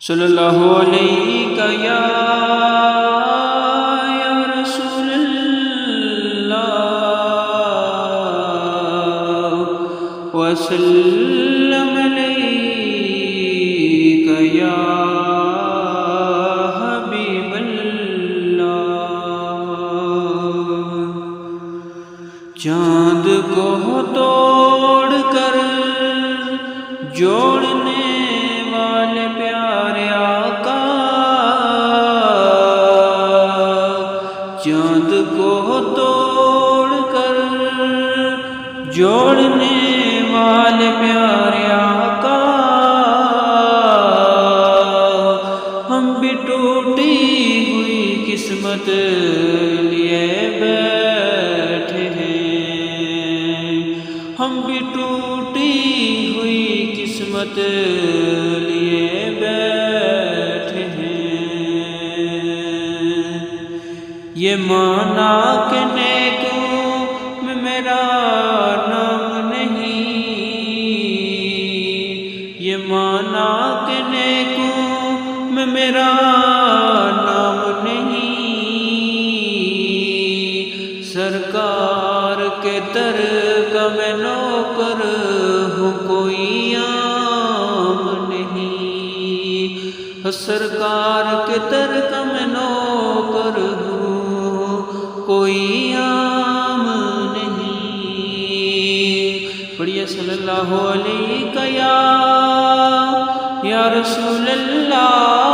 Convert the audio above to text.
صلی اللہ علیہ یا رسول اللہ وسلم علیک یا حبیب اللہ۔ چاند کو توڑ کر جوڑنے والے پیارے آقا، چاند کو توڑ کر جوڑنے والے پیارے آقا، ہم بھی ٹوٹی ہوئی قسمت لیے بیٹھے ہیں، ہم بھی ٹوٹی ہوئی قسمت لیے بیٹھے ہیں۔ یہ مانا کہ نیکوں میں میرا نام نہیں، یہ مانا کہ نیکوں میں میرا نام نہیں، سرکار کے در کا میں نوکر ہوں، کوئی عام نہیں، سرکار کے در کا میں نوکر ہوں، کوئی عام نہیں۔ پڑھیے صلی اللہ علیہ یا رسول اللہ